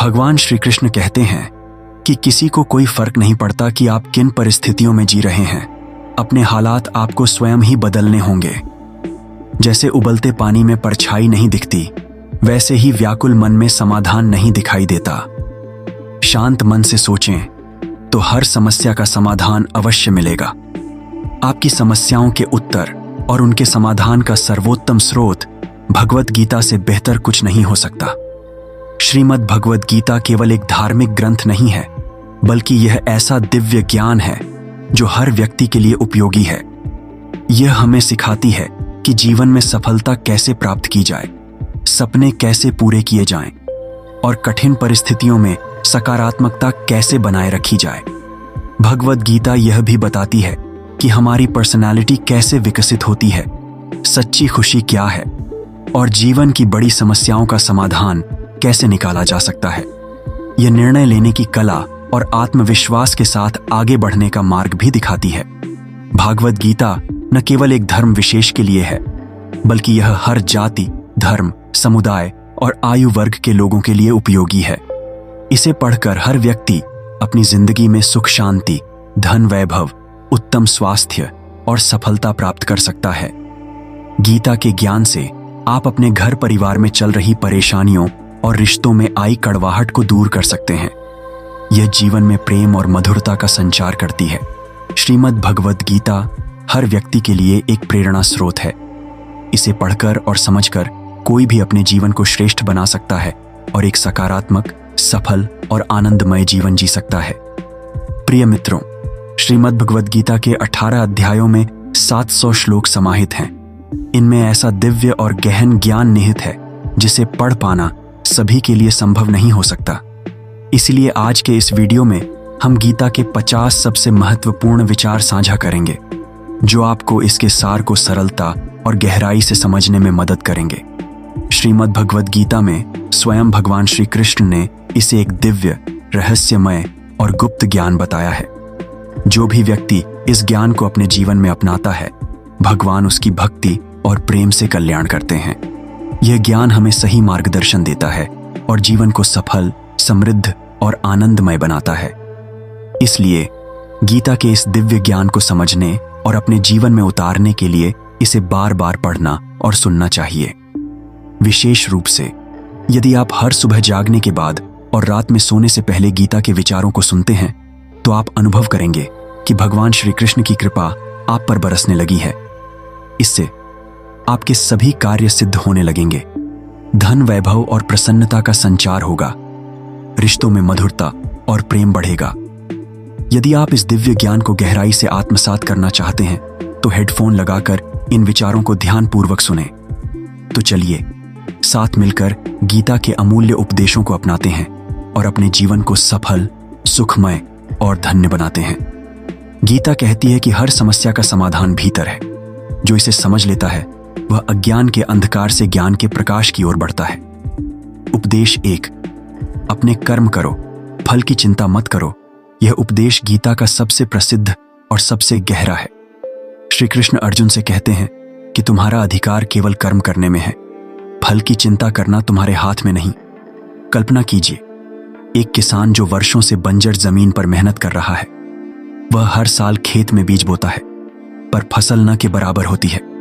भगवान श्री कृष्ण कहते हैं कि किसी को कोई फर्क नहीं पड़ता कि आप किन परिस्थितियों में जी रहे हैं, अपने हालात आपको स्वयं ही बदलने होंगे। जैसे उबलते पानी में परछाई नहीं दिखती, वैसे ही व्याकुल मन में समाधान नहीं दिखाई देता। शांत मन से सोचें तो हर समस्या का समाधान अवश्य मिलेगा। आपकी समस्याओं के उत्तर और उनके समाधान का सर्वोत्तम स्रोत भगवत गीता से बेहतर कुछ नहीं हो सकता। श्रीमद् भगवत गीता केवल एक धार्मिक ग्रंथ नहीं है, बल्कि यह ऐसा दिव्य ज्ञान है जो हर व्यक्ति के लिए उपयोगी है। यह हमें सिखाती है कि जीवन में सफलता कैसे प्राप्त की जाए, सपने कैसे पूरे किए जाएं और कठिन परिस्थितियों में सकारात्मकता कैसे बनाए रखी जाए। भगवत गीता यह भी बताती है कि हमारी पर्सनालिटी कैसे विकसित होती है, सच्ची खुशी क्या है और जीवन की बड़ी समस्याओं का समाधान कैसे निकाला जा सकता है। यह निर्णय लेने की कला और आत्मविश्वास के साथ आगे बढ़ने का मार्ग भी दिखाती है। भागवत गीता न केवल एक धर्म विशेष के लिए है, बल्कि यह हर जाति, धर्म, समुदाय और आयु वर्ग के लोगों के लिए उपयोगी है। इसे पढ़कर हर व्यक्ति अपनी जिंदगी में सुख शांति, धन वैभव, उत्तम स्वास्थ्य और सफलता प्राप्त कर सकता है। गीता के ज्ञान से आप अपने घर परिवार में चल रही परेशानियों और रिश्तों में आई कड़वाहट को दूर कर सकते हैं। यह जीवन में प्रेम और मधुरता का संचार करती है। श्रीमद् भगवत गीता हर व्यक्ति के लिए एक प्रेरणा स्रोत है। इसे पढ़कर और समझकर कोई भी अपने जीवन को श्रेष्ठ बना सकता है और एक सकारात्मक, सफल और आनंदमय जीवन जी सकता है। प्रिय मित्रों, श्रीमद् भगवत गीता के 18 अध्यायों में 700 श्लोक समाहित हैं। इनमें ऐसा दिव्य और गहन ज्ञान निहित है जिसे पढ़ पाना सभी के लिए संभव नहीं हो सकता। इसलिए आज के इस वीडियो में हम गीता के 50 सबसे महत्वपूर्ण विचार साझा करेंगे, जो आपको इसके सार को सरलता और गहराई से समझने में मदद करेंगे। श्रीमद् भगवत गीता में स्वयं भगवान श्री कृष्ण ने इसे एक दिव्य, रहस्यमय और गुप्त ज्ञान बताया है। जो भी व्यक्ति इस ज्ञान को अपने जीवन में अपनाता है, भगवान उसकी भक्ति और प्रेम से कल्याण करते हैं। यह ज्ञान हमें सही मार्गदर्शन देता है और जीवन को सफल, समृद्ध और आनंदमय बनाता है। इसलिए गीता के इस दिव्य ज्ञान को समझने और अपने जीवन में उतारने के लिए इसे बार बार पढ़ना और सुनना चाहिए। विशेष रूप से यदि आप हर सुबह जागने के बाद और रात में सोने से पहले गीता के विचारों को सुनते हैं, तो आप अनुभव करेंगे कि भगवान श्री कृष्ण की कृपा आप पर बरसने लगी है। इससे आपके सभी कार्य सिद्ध होने लगेंगे। धन, वैभव और प्रसन्नता का संचार होगा। रिश्तों में मधुरता और प्रेम बढ़ेगा। यदि आप इस दिव्य ज्ञान को गहराई से आत्मसात करना चाहते हैं, तो हेडफोन लगाकर इन विचारों को ध्यानपूर्वक सुनें। तो चलिए साथ मिलकर गीता के अमूल्य उपदेशों को अपनाते हैं और अपने जीवन को सफल, सुखमय और धन्य बनाते हैं। गीता कहती है कि हर समस्या का समाधान भीतर है। जो इसे समझ लेता है, वह अज्ञान के अंधकार से ज्ञान के प्रकाश की ओर बढ़ता है। उपदेश 1, अपने कर्म करो, फल की चिंता मत करो। यह उपदेश गीता का सबसे प्रसिद्ध और सबसे गहरा है। श्री कृष्ण अर्जुन से कहते हैं कि तुम्हारा अधिकार केवल कर्म करने में है, फल की चिंता करना तुम्हारे हाथ में नहीं। कल्पना कीजिए, एक किसान जो वर्षों से बंजर जमीन पर मेहनत कर रहा है। वह हर साल खेत में बीज बोता है, पर फसल न के बराबर होती है।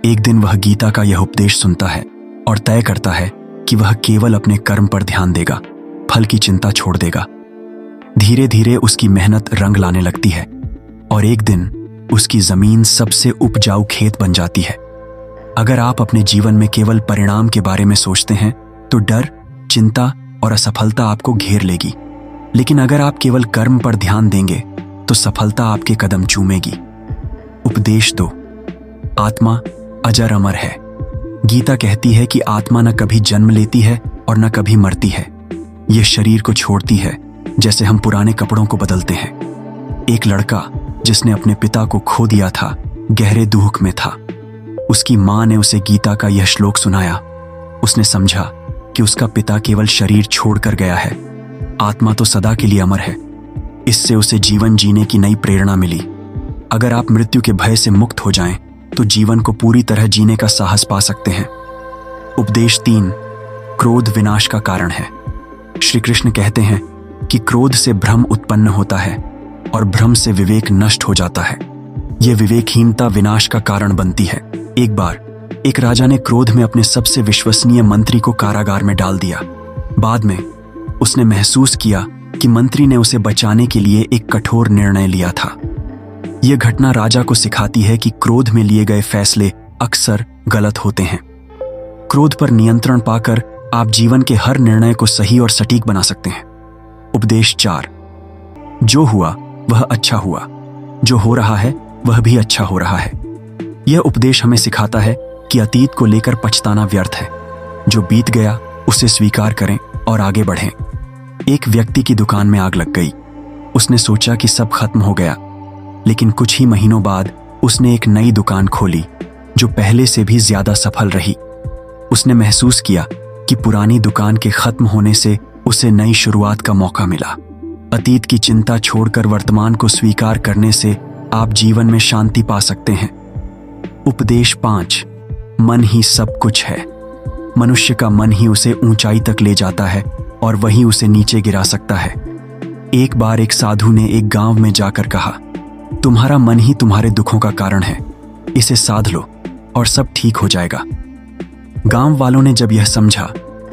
एक दिन वह गीता का यह उपदेश सुनता है और तय करता है कि वह केवल अपने कर्म पर ध्यान देगा, फल की चिंता छोड़ देगा। धीरे धीरे उसकी मेहनत रंग लाने लगती है और एक दिन उसकी जमीन सबसे उपजाऊ खेत बन जाती है। अगर आप अपने जीवन में केवल परिणाम के बारे में सोचते हैं, तो डर, चिंता और असफलता आपको घेर लेगी। लेकिन अगर आप केवल कर्म पर ध्यान देंगे, तो सफलता आपके कदम चूमेगी। उपदेश 2, आत्मा अजर अमर है। गीता कहती है कि आत्मा न कभी जन्म लेती है और न कभी मरती है। यह शरीर को छोड़ती है, जैसे हम पुराने कपड़ों को बदलते हैं। एक लड़का जिसने अपने पिता को खो दिया था, गहरे दुख में था। उसकी मां ने उसे गीता का यह श्लोक सुनाया। उसने समझा कि उसका पिता केवल शरीर छोड़कर गया है, आत्मा तो सदा के लिए अमर है। इससे उसे जीवन जीने की नई प्रेरणा मिली। अगर आप मृत्यु के भय से मुक्त हो जाएं, तो जीवन को पूरी तरह जीने का साहस पा सकते हैं। उपदेश 3, क्रोध विनाश का कारण है। श्री कृष्ण कहते हैं कि क्रोध से भ्रम उत्पन्न होता है और भ्रम से विवेक नष्ट हो जाता है। यह विवेकहीनता विनाश का कारण बनती है। एक बार एक राजा ने क्रोध में अपने सबसे विश्वसनीय मंत्री को कारागार में डाल दिया। बाद में उसने महसूस किया कि मंत्री ने उसे बचाने के लिए एक कठोर निर्णय लिया था। यह घटना राजा को सिखाती है कि क्रोध में लिए गए फैसले अक्सर गलत होते हैं। क्रोध पर नियंत्रण पाकर आप जीवन के हर निर्णय को सही और सटीक बना सकते हैं। उपदेश 4। जो हुआ वह अच्छा हुआ, जो हो रहा है वह भी अच्छा हो रहा है। यह उपदेश हमें सिखाता है कि अतीत को लेकर पछताना व्यर्थ है। जो बीत गया उसे स्वीकार करें और आगे बढ़ें। एक व्यक्ति की दुकान में आग लग गई। उसने सोचा कि सब खत्म हो गया, लेकिन कुछ ही महीनों बाद उसने एक नई दुकान खोली जो पहले से भी ज्यादा सफल रही। उसने महसूस किया कि पुरानी दुकान के खत्म होने से उसे नई शुरुआत का मौका मिला। अतीत की चिंता छोड़कर वर्तमान को स्वीकार करने से आप जीवन में शांति पा सकते हैं। उपदेश 5। मन ही सब कुछ है। मनुष्य का मन ही उसे ऊंचाई तक ले जाता है और वही उसे नीचे गिरा सकता है। एक बार एक साधु ने एक गांव में जाकर कहा, तुम्हारा मन ही तुम्हारे दुखों का कारण है, इसे साध लो और सब ठीक हो जाएगा। गांव वालों ने जब यह समझा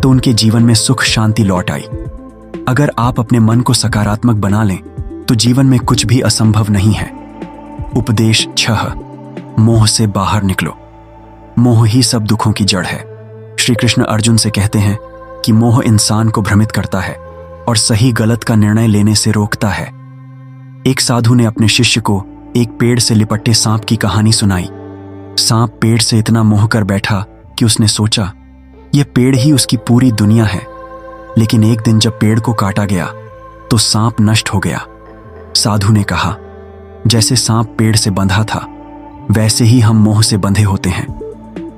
तो उनके जीवन में सुख शांति लौट आई। अगर आप अपने मन को सकारात्मक बना लें तो जीवन में कुछ भी असंभव नहीं है। उपदेश 6। मोह से बाहर निकलो। मोह ही सब दुखों की जड़ है। श्री कृष्ण अर्जुन से कहते हैं कि मोह इंसान को भ्रमित करता है और सही गलत का निर्णय लेने से रोकता है। एक साधु ने अपने शिष्य को एक पेड़ से लिपटे सांप की कहानी सुनाई। सांप पेड़ से इतना मोह कर बैठा कि उसने सोचा यह पेड़ ही उसकी पूरी दुनिया है। लेकिन एक दिन जब पेड़ को काटा गया तो सांप नष्ट हो गया। साधु ने कहा, जैसे सांप पेड़ से बंधा था वैसे ही हम मोह से बंधे होते हैं।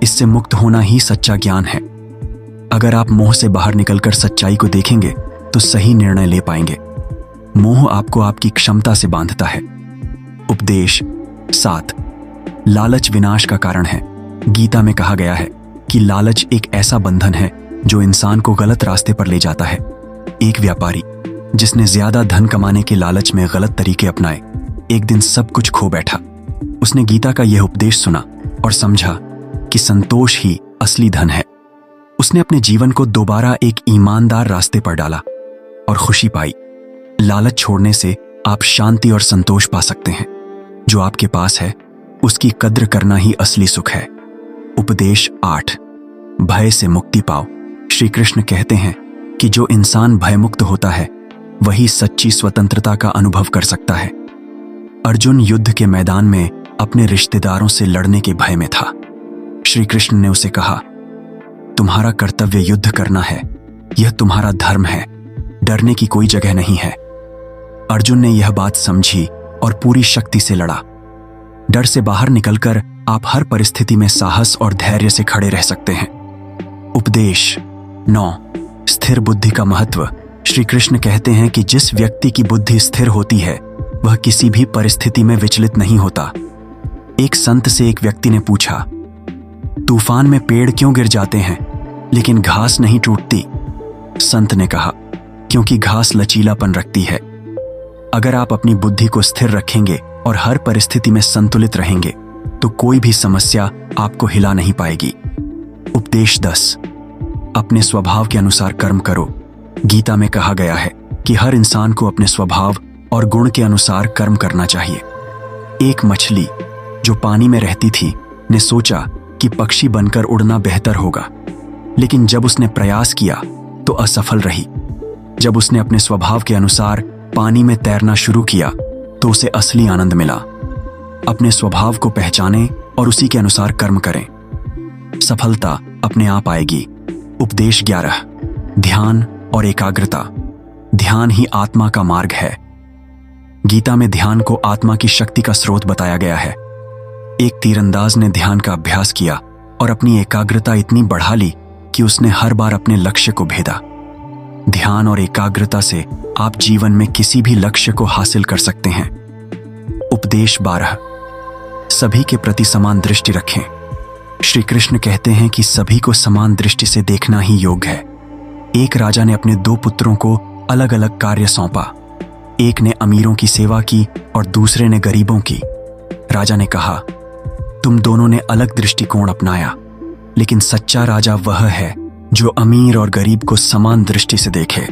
इससे मुक्त होना ही सच्चा ज्ञान है। अगर आप मोह से बाहर निकलकर सच्चाई को देखेंगे तो सही निर्णय ले पाएंगे। मोह आपको आपकी क्षमता से बांधता है। उपदेश 7। लालच विनाश का कारण है। गीता में कहा गया है कि लालच एक ऐसा बंधन है जो इंसान को गलत रास्ते पर ले जाता है। एक व्यापारी जिसने ज्यादा धन कमाने के लालच में गलत तरीके अपनाए, एक दिन सब कुछ खो बैठा। उसने गीता का यह उपदेश सुना और समझा कि संतोष ही असली धन है। उसने अपने जीवन को दोबारा एक ईमानदार रास्ते पर डाला और खुशी पाई। लालच छोड़ने से आप शांति और संतोष पा सकते हैं। जो आपके पास है उसकी कद्र करना ही असली सुख है। उपदेश 8। भय से मुक्ति पाओ। श्री कृष्ण कहते हैं कि जो इंसान भयमुक्त होता है वही सच्ची स्वतंत्रता का अनुभव कर सकता है। अर्जुन युद्ध के मैदान में अपने रिश्तेदारों से लड़ने के भय में था। श्री कृष्ण ने उसे कहा, तुम्हारा कर्तव्य युद्ध करना है, यह तुम्हारा धर्म है, डरने की कोई जगह नहीं है। अर्जुन ने यह बात समझी और पूरी शक्ति से लड़ा। डर से बाहर निकलकर आप हर परिस्थिति में साहस और धैर्य से खड़े रह सकते हैं। उपदेश 9। स्थिर बुद्धि का महत्व। श्री कृष्ण कहते हैं कि जिस व्यक्ति की बुद्धि स्थिर होती है वह किसी भी परिस्थिति में विचलित नहीं होता। एक संत से एक व्यक्ति ने पूछा, तूफान में पेड़ क्यों गिर जाते हैं लेकिन घास नहीं टूटती? संत ने कहा, क्योंकि घास लचीलापन रखती है। अगर आप अपनी बुद्धि को स्थिर रखेंगे और हर परिस्थिति में संतुलित रहेंगे तो कोई भी समस्या आपको हिला नहीं पाएगी। उपदेश 10। अपने स्वभाव के अनुसार कर्म करो। गीता में कहा गया है कि हर इंसान को अपने स्वभाव और गुण के अनुसार कर्म करना चाहिए। एक मछली जो पानी में रहती थी ने सोचा कि पक्षी बनकर उड़ना बेहतर होगा, लेकिन जब उसने प्रयास किया तो असफल रही। जब उसने अपने स्वभाव के अनुसार पानी में तैरना शुरू किया तो उसे असली आनंद मिला। अपने स्वभाव को पहचानें और उसी के अनुसार कर्म करें, सफलता अपने आप आएगी। उपदेश 11। ध्यान और एकाग्रता। ध्यान ही आत्मा का मार्ग है। गीता में ध्यान को आत्मा की शक्ति का स्रोत बताया गया है। एक तीरंदाज ने ध्यान का अभ्यास किया और अपनी एकाग्रता इतनी बढ़ा ली कि उसने हर बार अपने लक्ष्य को भेदा। ध्यान और एकाग्रता से आप जीवन में किसी भी लक्ष्य को हासिल कर सकते हैं। उपदेश 12। सभी के प्रति समान दृष्टि रखें। श्री कृष्ण कहते हैं कि सभी को समान दृष्टि से देखना ही योग है। एक राजा ने अपने 2 पुत्रों को अलग अलग कार्य सौंपा। एक ने अमीरों की सेवा की और दूसरे ने गरीबों की। राजा ने कहा, तुम दोनों ने अलग दृष्टिकोण अपनाया, लेकिन सच्चा राजा वह है जो अमीर और गरीब को समान दृष्टि से देखे।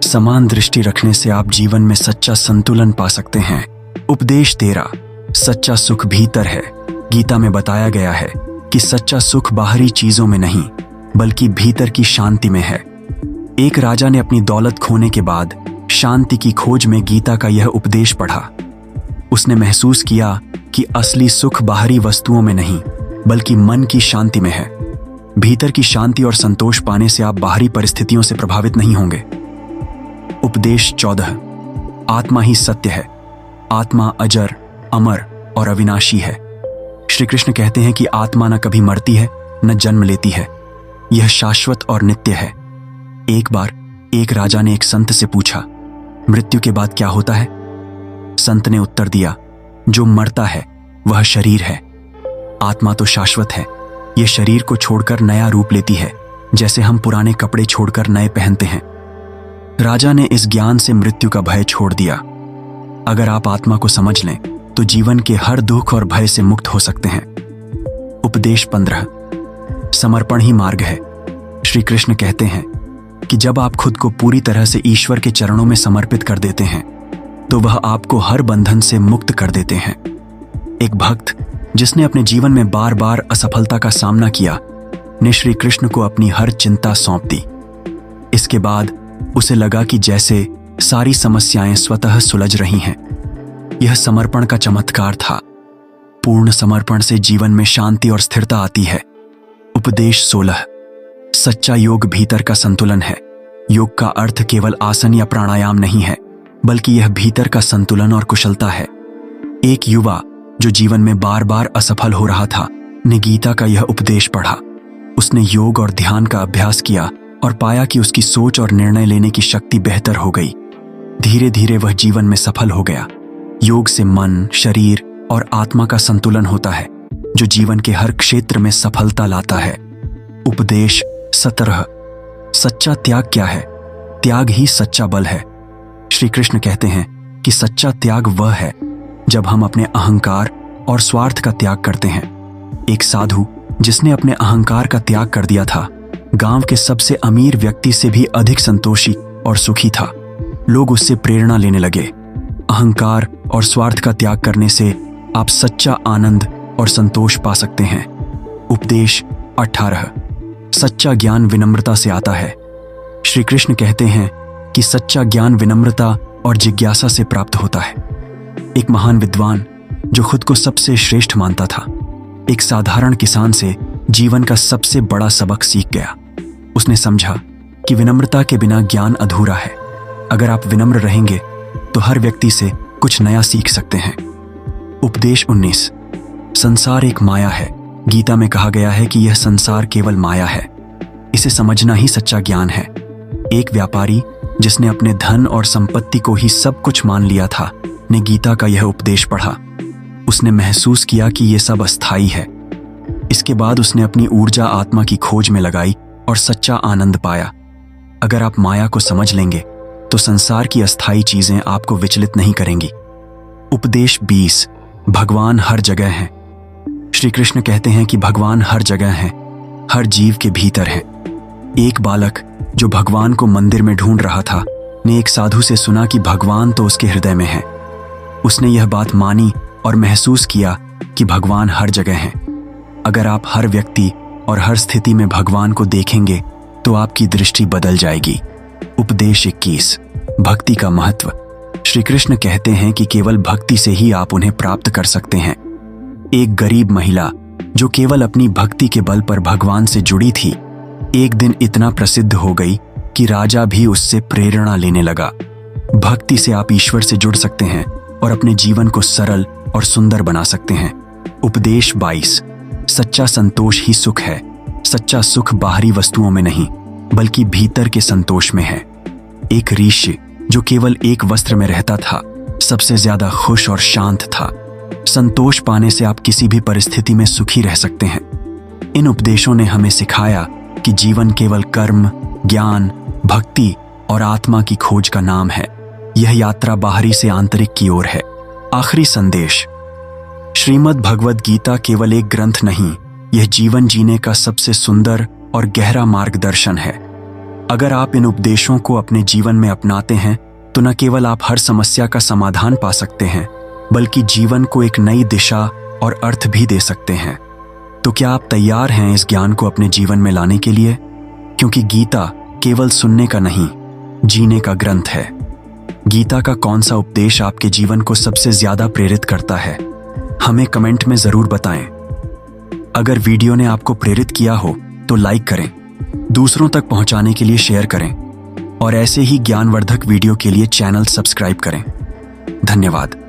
समान दृष्टि रखने से आप जीवन में सच्चा संतुलन पा सकते हैं। उपदेश 13। सच्चा सुख भीतर है। गीता में बताया गया है कि सच्चा सुख बाहरी चीजों में नहीं, बल्कि भीतर की शांति में है। एक राजा ने अपनी दौलत खोने के बाद शांति की खोज में गीता का यह उपदेश पढ़ा। उसने महसूस किया कि असली सुख बाहरी वस्तुओं में नहीं, बल्कि मन की शांति में है। भीतर की शांति और संतोष पाने से आप बाहरी परिस्थितियों से प्रभावित नहीं होंगे। उपदेश 14। आत्मा ही सत्य है। आत्मा अजर, अमर और अविनाशी है। श्री कृष्ण कहते हैं कि आत्मा न कभी मरती है, न जन्म लेती है। यह शाश्वत और नित्य है। एक बार एक राजा ने एक संत से पूछा, मृत्यु के बाद क्या होता है? संत ने उत्तर दिया, जो मरता है वह शरीर है। आत्मा तो शाश्वत है। यह शरीर को छोड़कर नया रूप लेती है, जैसे हम पुराने कपड़े छोड़कर नए पहनते हैं। राजा ने इस ज्ञान से मृत्यु का भय छोड़ दिया। अगर आप आत्मा को समझ लें तो जीवन के हर दुख और भय से मुक्त हो सकते हैं। उपदेश 15। समर्पण ही मार्ग है। श्री कृष्ण कहते हैं कि जब आप खुद को पूरी तरह से ईश्वर के चरणों में समर्पित कर देते हैं तो वह आपको हर बंधन से मुक्त कर देते हैं। एक भक्त जिसने अपने जीवन में बार बार असफलता का सामना किया ने श्री कृष्ण को अपनी हर चिंता सौंप दी। इसके बाद उसे लगा कि जैसे सारी समस्याएं स्वतः सुलझ रही हैं। यह समर्पण का चमत्कार था। पूर्ण समर्पण से जीवन में शांति और स्थिरता आती है। उपदेश 16। सच्चा योग भीतर का संतुलन है। योग का अर्थ केवल आसन या प्राणायाम नहीं है, बल्कि यह भीतर का संतुलन और कुशलता है। एक युवा जो जीवन में बार बार असफल हो रहा था ने गीता का यह उपदेश पढ़ा। उसने योग और ध्यान का अभ्यास किया और पाया कि उसकी सोच और निर्णय लेने की शक्ति बेहतर हो गई। धीरे धीरे वह जीवन में सफल हो गया। योग से मन, शरीर और आत्मा का संतुलन होता है, जो जीवन के हर क्षेत्र में सफलता लाता है। उपदेश 17। सच्चा त्याग क्या है? त्याग ही सच्चा बल है। श्री कृष्ण कहते हैं कि सच्चा त्याग वह है जब हम अपने अहंकार और स्वार्थ का त्याग करते हैं। एक साधु जिसने अपने अहंकार का त्याग कर दिया था, गांव के सबसे अमीर व्यक्ति से भी अधिक संतोषी और सुखी था। लोग उससे प्रेरणा लेने लगे। अहंकार और स्वार्थ का त्याग करने से आप सच्चा आनंद और संतोष पा सकते हैं। उपदेश 18। सच्चा ज्ञान विनम्रता से आता है। श्री कृष्ण कहते हैं कि सच्चा ज्ञान विनम्रता और जिज्ञासा से प्राप्त होता है। एक महान विद्वान जो खुद को सबसे श्रेष्ठ मानता था, एक साधारण किसान से जीवन का सबसे बड़ा सबक सीख गया। उसने समझा कि विनम्रता के बिना ज्ञान अधूरा है। अगर आप विनम्र रहेंगे तो हर व्यक्ति से कुछ नया सीख सकते हैं। उपदेश 19। संसार एक माया है। गीता में कहा गया है कि यह संसार केवल माया है। इसे समझना ही सच्चा ज्ञान है। एक व्यापारी जिसने अपने धन और संपत्ति को ही सब कुछ मान लिया था ने गीता का यह उपदेश पढ़ा। उसने महसूस किया कि यह सब अस्थायी है। इसके बाद उसने अपनी ऊर्जा आत्मा की खोज में लगाई और सच्चा आनंद पाया। अगर आप माया को समझ लेंगे तो संसार की अस्थायी चीजें आपको विचलित नहीं करेंगी। उपदेश 20। भगवान हर जगह है। श्री कृष्ण कहते हैं कि भगवान हर जगह है, हर जीव के भीतर है। एक बालक जो भगवान को मंदिर में ढूंढ रहा था ने एक साधु से सुना कि भगवान तो उसके हृदय में है। उसने यह बात मानी और महसूस किया कि भगवान हर जगह है। अगर आप हर व्यक्ति और हर स्थिति में भगवान को देखेंगे तो आपकी दृष्टि बदल जाएगी। उपदेश 21। भक्ति का महत्व। श्री कृष्ण कहते हैं कि केवल भक्ति से ही आप उन्हें प्राप्त कर सकते हैं। एक गरीब महिला जो केवल अपनी भक्ति के बल पर भगवान से जुड़ी थी, एक दिन इतना प्रसिद्ध हो गई कि राजा भी उससे प्रेरणा लेने लगा। भक्ति से आप ईश्वर से जुड़ सकते हैं और अपने जीवन को सरल और सुंदर बना सकते हैं। उपदेश 22। सच्चा संतोष ही सुख है। सच्चा सुख बाहरी वस्तुओं में नहीं, बल्कि भीतर के संतोष में है। एक ऋषि जो केवल एक वस्त्र में रहता था, सबसे ज्यादा खुश और शांत था। संतोष पाने से आप किसी भी परिस्थिति में सुखी रह सकते हैं। इन उपदेशों ने हमें सिखाया कि जीवन केवल कर्म, ज्ञान, भक्ति और आत्मा की खोज का नाम है। यह यात्रा बाहरी से आंतरिक की ओर है। आखिरी संदेश। श्रीमद् भगवद गीता केवल एक ग्रंथ नहीं, यह जीवन जीने का सबसे सुंदर और गहरा मार्गदर्शन है। अगर आप इन उपदेशों को अपने जीवन में अपनाते हैं तो न केवल आप हर समस्या का समाधान पा सकते हैं, बल्कि जीवन को एक नई दिशा और अर्थ भी दे सकते हैं। तो क्या आप तैयार हैं इस ज्ञान को अपने जीवन में लाने के लिए? क्योंकि गीता केवल सुनने का नहीं, जीने का ग्रंथ है। गीता का कौन सा उपदेश आपके जीवन को सबसे ज्यादा प्रेरित करता है? हमें कमेंट में जरूर बताएं। अगर वीडियो ने आपको प्रेरित किया हो तो लाइक करें, दूसरों तक पहुंचाने के लिए शेयर करें और ऐसे ही ज्ञानवर्धक वीडियो के लिए चैनल सब्सक्राइब करें। धन्यवाद।